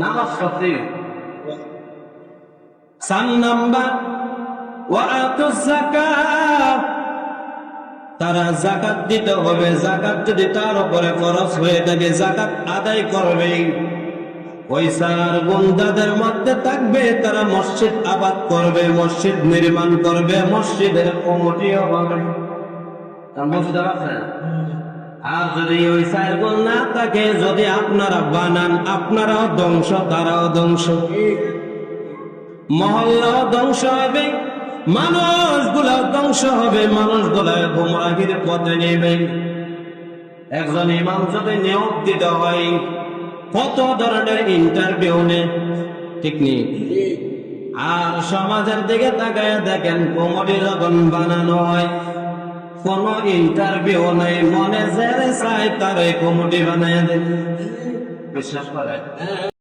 নামাজ পড়তে। 4 নাম্বার ওয়া আতুজ যাকাত, তারা যাকাত দিতে হবে। যাকাত যদি তার উপরে খরচ হয়ে থাকে যাকাত আদায় করবে। ওই 4 গুণ তাদের মধ্যে থাকবে, তারা মসজিদ আবাদ করবে, মসজিদ নির্মাণ করবে, মসজিদের কমিটিও হবে। তার মসজিদ আছে। আর যদি ওই 4 গুণ না থাকে, যদি আপনারা বানান, আপনারাও ধ্বংস, তারাও ধ্বংস, মহল্লাও ধ্বংস হবে, মানুষগুলাও ধ্বংস হবে, মানুষগুলা গোমরাহির পথে নেবে। একজন ইমাম যদি নিয়োগ দিতে হয়, কত ধরনের ইন্টারভিউ নেই, ঠিক নেই? আর সমাজের দিকে তাকায় দেখেন, কমিটি যখন বানানো হয় কোন ইন্টারভিউ নেই, মনে যে চায় তার কমিটি বানায় দেন। বিশ্বাস করেন?